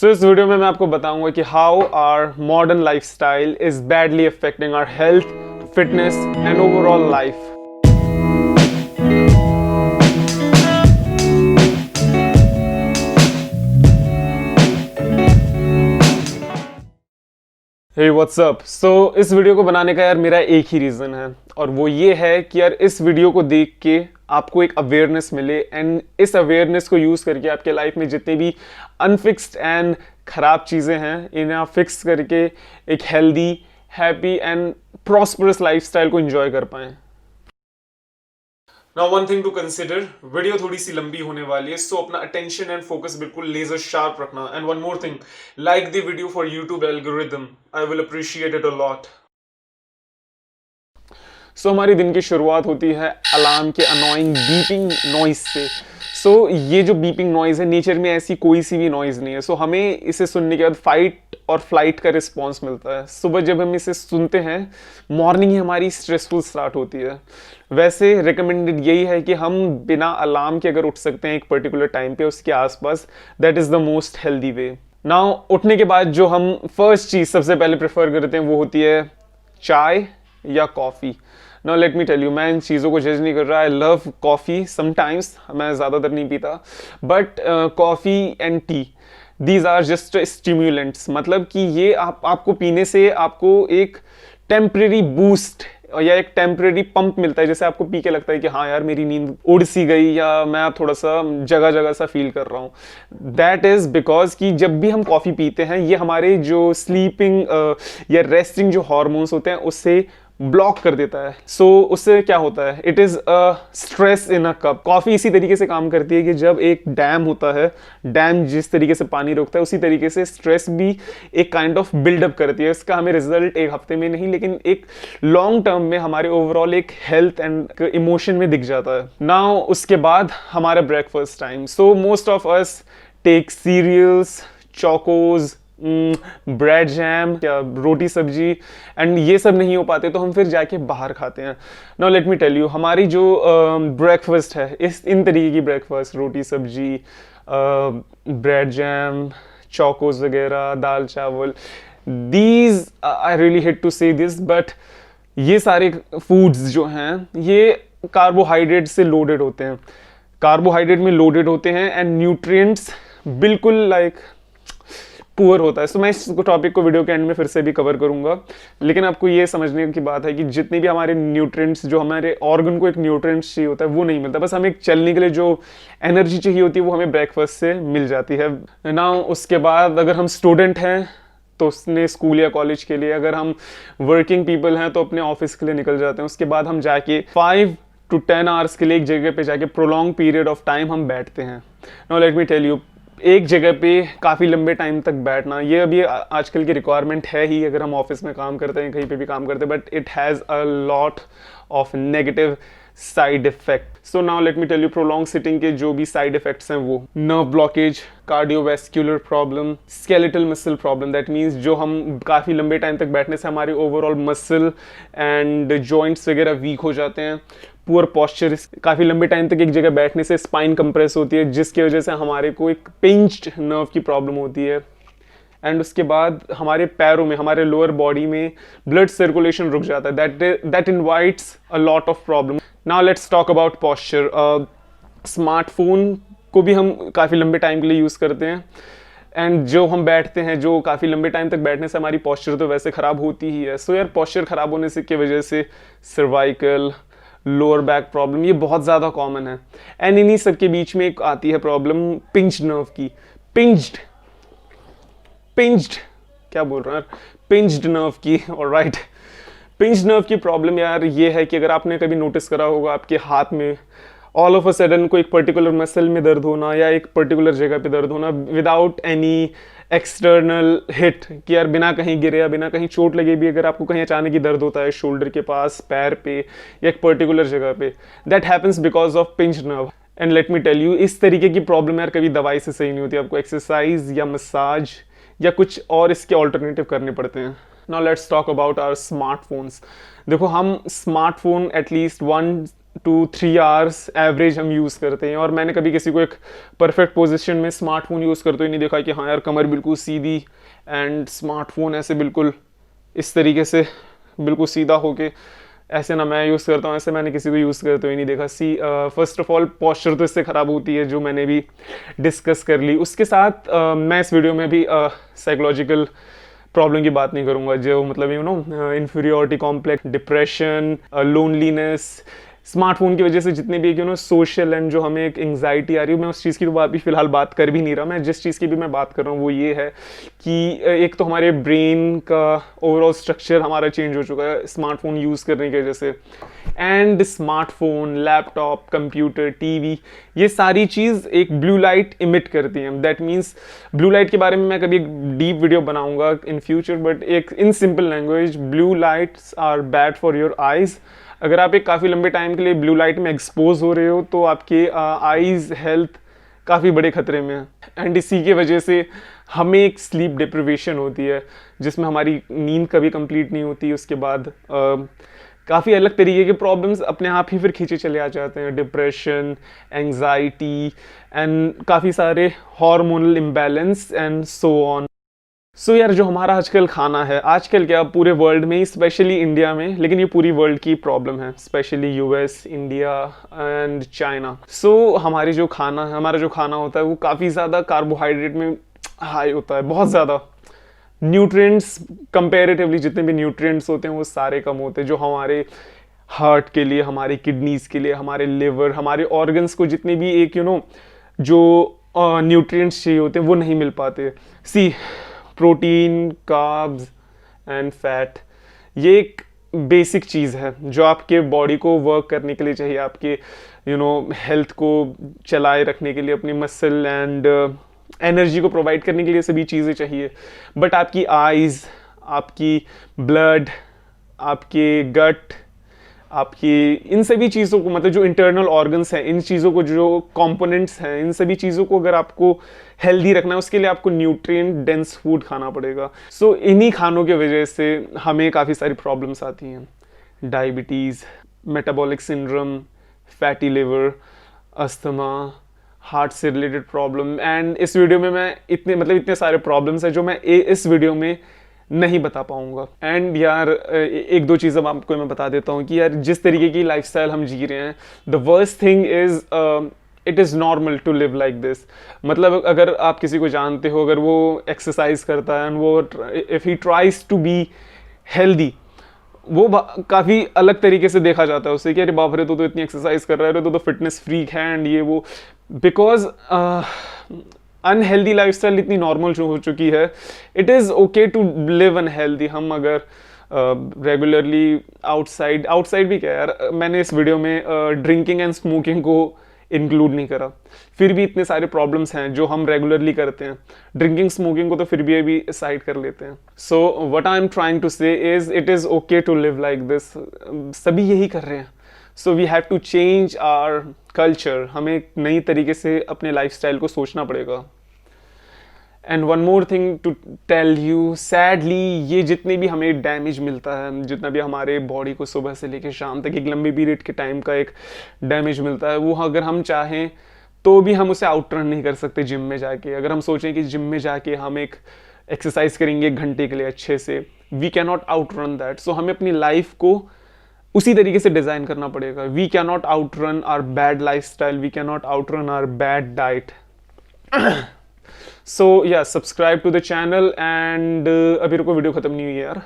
सो इस वीडियो में मैं आपको बताऊंगा कि how our modern lifestyle is badly affecting our health, fitness and overall life. Hey what's up. So इस वीडियो को बनाने का यार मेरा एक ही रीज़न है और वो ये है कि यार इस वीडियो को देख के आपको एक अवेयरनेस मिले एंड इस अवेयरनेस को यूज़ करके आपके लाइफ में जितनी भी अनफिक्स्ड एंड ख़राब चीज़ें हैं इन्हें आप फिक्स करके एक healthy, happy and prosperous lifestyle को एंजॉय कर पाएं। Now one thing to consider, video थोड़ी सी लंबी होने वाली है, सो अपना अटेंशन एंड फोकस बिल्कुल लेजर शार्प रखना। And one more thing, like the video for YouTube algorithm, I will appreciate it a lot. So हमारी दिन की शुरुआत होती है अलार्म के अनोइंग बीपिंग नॉइज से। सो ये जो बीपिंग नॉइज है, नेचर में ऐसी कोई सी भी नॉइज नहीं है। सो हमें इसे सुनने के बाद फाइट और फ्लाइट का रिस्पॉन्स मिलता है। सुबह जब हम इसे सुनते हैं, मॉर्निंग ही हमारी स्ट्रेसफुल स्टार्ट होती है। वैसे रिकमेंडेड यही है कि हम बिना अलार्म के अगर उठ सकते हैं एक पर्टिकुलर टाइम पे उसके आसपास, that is the most healthy way. Now उठने के बाद जो हम फर्स्ट चीज़ सबसे पहले प्रेफर करते हैं वो होती है चाय या coffee. Now let me tell you, मैं इन चीज़ों को जज नहीं कर रहा। आई लव कॉफ़ी समटाइम्स, मैं ज़्यादातर नहीं पीता, but coffee and tea, these are just stimulants. मतलब कि ये आपको पीने से आपको एक टेम्परेरी बूस्ट या एक टेम्परेरी पंप मिलता है, जैसे आपको पी के लगता है कि हाँ यार मेरी नींद उड़ सी गई या मैं अब थोड़ा सा जगह जगह सा फील कर रहा हूँ। दैट इज़ बिकॉज कि जब भी हम कॉफ़ी पीते हैं ये हमारे जो स्लीपिंग या रेस्टिंग जो हॉर्मोन्स होते हैं उससे ब्लॉक कर देता है। सो उससे क्या होता है, it is a stress in a cup. Coffee इसी तरीके से काम करती है कि जब एक डैम होता है, डैम जिस तरीके से पानी रोकता है उसी तरीके से स्ट्रेस भी एक काइंड ऑफ बिल्डअप करती है। इसका हमें रिजल्ट एक हफ्ते में नहीं लेकिन एक लॉन्ग टर्म में हमारे ओवरऑल एक हेल्थ एंड इमोशन में दिख जाता है। नाउ उसके बाद हमारा breakfast time. So most of us take cereals, Chocos, bread jam या रोटी सब्जी, एंड ये सब नहीं हो पाते तो हम फिर जाके बाहर खाते हैं। Now let me tell you, हमारी जो ब्रेकफास्ट है इन तरीके की ब्रेकफास्ट, रोटी सब्जी, ब्रेड जैम, चोकोज वगैरह, दाल चावल, these I really hate to say this, but ये सारे फूड्स जो हैं ये कार्बोहाइड्रेट से लोडेड होते हैं, कार्बोहाइड्रेट में लोडेड होते हैं एंड न्यूट्रिएंट्स बिल्कुल लाइक पुअर होता है। सो मैं इस टॉपिक को वीडियो के एंड में फिर से भी कवर करूंगा, लेकिन आपको ये समझने की बात है कि जितने भी हमारे न्यूट्रिएंट्स, जो हमारे ऑर्गन को एक न्यूट्रिएंट्स चाहिए होता है वो नहीं मिलता। बस हमें चलने के लिए जो एनर्जी चाहिए होती है वो हमें ब्रेकफास्ट से मिल जाती है ना। उसके बाद अगर हम स्टूडेंट हैं तो उसने स्कूल या कॉलेज के लिए, अगर हम वर्किंग पीपल हैं तो अपने ऑफिस के लिए निकल जाते हैं। उसके बाद हम जाके 5 to 10 आवर्स के लिए एक जगह पे जाके प्रोलॉन्ग पीरियड ऑफ टाइम हम बैठते हैं। Now let me tell you, एक जगह पे काफ़ी लंबे टाइम तक बैठना ये अभी आजकल की रिक्वायरमेंट है ही, अगर हम ऑफिस में काम करते हैं, कहीं पे भी काम करते हैं, but it has a lot of negative side effect. So now let me tell you, prolong sitting के जो भी साइड इफेक्ट्स हैं वो nerve blockage, cardiovascular problem, skeletal muscle problem. That means जो हम काफ़ी लंबे टाइम तक बैठने से हमारे ओवरऑल मसल एंड जॉइंट्स वगैरह वीक हो जाते हैं। पुअर पॉस्चर, काफ़ी लंबे टाइम तक एक जगह बैठने से स्पाइन कंप्रेस होती है जिसकी वजह से हमारे को एक पिंच्ड नर्व की प्रॉब्लम होती है। एंड उसके बाद हमारे पैरों में, हमारे लोअर बॉडी में ब्लड सर्कुलेशन रुक जाता है। That invites a lot of problem. Now let's talk about posture. Smartphone को भी हम काफ़ी लंबे टाइम के लिए यूज़ करते हैं एंड जो हम बैठते हैं, जो काफ़ी लंबे टाइम तक बैठने से हमारी पॉस्चर तो वैसे ख़राब होती ही है। सो यार पॉस्चर ख़राब होने से की वजह से सर्वाइकल, लोअर बैक प्रॉब्लम ये बहुत ज़्यादा कॉमन है। एंड इन्हीं सब के बीच में एक आती है प्रॉब्लम पिंच नर्व की। पिंच्ड क्या बोल रहा है, पिंच्ड नर्व की। ऑलराइट, पिंच्ड नर्व की प्रॉब्लम यार ये है कि अगर आपने कभी नोटिस करा होगा आपके हाथ में ऑल ऑफ अ सडन को एक पर्टिकुलर मसल में दर्द होना या एक पर्टिकुलर जगह पे दर्द होना विदाउट एनी एक्सटर्नल हिट, कि यार बिना कहीं गिरे या बिना कहीं चोट लगे भी अगर आपको कहीं अचानक ही दर्द होता है शोल्डर के पास, पैर पे या एक पर्टिकुलर जगह पे, that happens because of pinch nerve. And let me tell you, इस तरीके की प्रॉब्लम यार कभी दवाई से सही नहीं होती, आपको एक्सरसाइज या मसाज या कुछ और इसके ऑल्टरनेटिव करने पड़ते हैं। Now let's talk about our smartphones. देखो हम smartphone at least 1 to 3 hours average हम यूज़ करते हैं। और मैंने कभी किसी को एक परफेक्ट पोजीशन में स्मार्टफोन यूज़ करते हुए नहीं देखा कि हाँ यार कमर बिल्कुल सीधी एंड स्मार्टफोन ऐसे बिल्कुल इस तरीके से बिल्कुल सीधा होके, ऐसे ना मैं यूज़ करता हूँ, ऐसे मैंने किसी को यूज़ करते हुए नहीं देखा। फर्स्ट ऑफ ऑल पॉस्चर तो इससे ख़राब होती है, जो मैंने भी डिस्कस कर ली। उसके साथ मैं इस वीडियो में भी साइकोलॉजिकल प्रॉब्लम की बात नहीं करूँगा, जो मतलब inferiority complex, depression, loneliness, smartphone की वजह से जितने भी सोशल एंड जो हमें एक एंग्जाइटी आ रही है, मैं उस चीज़ की तो बात भी फिलहाल बात कर भी नहीं रहा। मैं जिस चीज़ की भी मैं बात कर रहा हूँ वो ये है कि एक तो हमारे ब्रेन का ओवरऑल स्ट्रक्चर हमारा चेंज हो चुका है स्मार्टफोन यूज़ करने की वजह से। And smartphone, laptop, computer, TV, ये सारी चीज़ एक ब्लू लाइट इमिट करती हैं। दैट मीन्स ब्लू लाइट के बारे में मैं कभी एक डीप वीडियो बनाऊंगा इन फ्यूचर, बट एक in simple language, blue lights are bad for your eyes. अगर आप एक काफ़ी लंबे टाइम के लिए ब्लू लाइट में एक्सपोज हो रहे हो तो आपके आइज़ हेल्थ काफ़ी बड़े खतरे में है। एंड इसी की वजह से हमें एक स्लीप डिप्रिवेशन होती है, जिसमें हमारी नींद कभी कंप्लीट नहीं होती। उसके बाद काफ़ी अलग तरीके के प्रॉब्लम्स अपने आप ही फिर खींचे चले आ जाते हैं, डिप्रेशन, एंग्जाइटी एंड काफ़ी सारे hormonal imbalance and so on. So यार जो हमारा आजकल खाना है, आजकल क्या पूरे वर्ल्ड में ही, स्पेशली इंडिया में, लेकिन ये पूरी वर्ल्ड की प्रॉब्लम है, specially US, India and China. So हमारी जो खाना है, हमारा जो खाना होता है वो काफ़ी ज़्यादा कार्बोहाइड्रेट में हाई होता है, बहुत ज़्यादा। न्यूट्रिएंट्स कंपैरेटिवली जितने भी न्यूट्रिएंट्स होते हैं वो सारे कम होते हैं, जो हमारे हार्ट के लिए, हमारी किडनीज के लिए, हमारे लिवर, हमारे ऑर्गन्स को जितने भी एक जो न्यूट्रिएंट्स चाहिए होते हैं वो नहीं मिल पाते। सी, प्रोटीन, कार्ब्स एंड फैट, ये एक बेसिक चीज़ है जो आपके बॉडी को वर्क करने के लिए चाहिए, आपके हेल्थ को चलाए रखने के लिए, अपनी मसल एंड एनर्जी को प्रोवाइड करने के लिए सभी चीज़ें चाहिए। बट आपकी आइज़, आपकी ब्लड, आपके गट, आपकी इन सभी चीज़ों को, मतलब जो इंटरनल ऑर्गन्स हैं, इन चीज़ों को, जो कंपोनेंट्स हैं, इन सभी चीज़ों को अगर आपको हेल्दी रखना है, उसके लिए आपको न्यूट्रिएंट डेंस फूड खाना पड़ेगा। सो इन्हीं खानों की वजह से हमें काफ़ी सारी प्रॉब्लम्स आती हैं, diabetes, metabolic syndrome, fatty liver, asthma, heart से रिलेटेड प्रॉब्लम। एंड इस वीडियो में मैं इतने सारे प्रॉब्लम्स हैं जो मैं इस वीडियो में नहीं बता पाऊंगा। एंड यार एक दो चीज़ अब आपको मैं बता देता हूँ कि यार जिस तरीके की लाइफस्टाइल हम जी रहे हैं, the worst thing is it is normal to live like this. मतलब अगर आप किसी को जानते हो, अगर वो एक्सरसाइज करता है एंड वो if he tries to be healthy, वो काफ़ी अलग तरीके से देखा जाता है उससे कि अरे बाप रे, तो इतनी एक्सरसाइज कर रहा है, तो फिटनेस फ्रीक है एंड ये वो। बिकॉज अनहेल्दी लाइफस्टाइल इतनी नॉर्मल हो चुकी है। It is okay to live unhealthy. हम अगर रेगुलरली आउटसाइड भी क्या यार, मैंने इस वीडियो में ड्रिंकिंग एंड स्मोकिंग को इंक्लूड नहीं करा, फिर भी इतने सारे प्रॉब्लम्स हैं जो हम रेगुलरली करते हैं। ड्रिंकिंग स्मोकिंग को तो फिर भी अभी साइड कर लेते हैं। So what I am trying to say is it is okay to live like this. सभी यही कर रहे हैं। So we have to change our culture. हमें एक नई तरीके से अपने लाइफस्टाइल को सोचना पड़ेगा। And one more thing to tell you, sadly ये जितने भी हमें डैमेज मिलता है, जितना भी हमारे बॉडी को सुबह से लेकर शाम तक एक लंबी पीरियड के टाइम का एक डैमेज मिलता है, वो अगर हम चाहें तो भी हम उसे आउटरन नहीं कर सकते जिम में जाके। अगर हम सोचें कि जिम में जाके हम एक एक्सरसाइज करेंगे 1 घंटे के लिए अच्छे से, we can not outrun that. So हमें अपनी लाइफ को उसी तरीके से डिज़ाइन करना पड़ेगा। We can not outrun our bad lifestyle, we can not outrun our bad diet. So या subscribe to the channel and अभी रुको, वीडियो खत्म नहीं हुई है यार।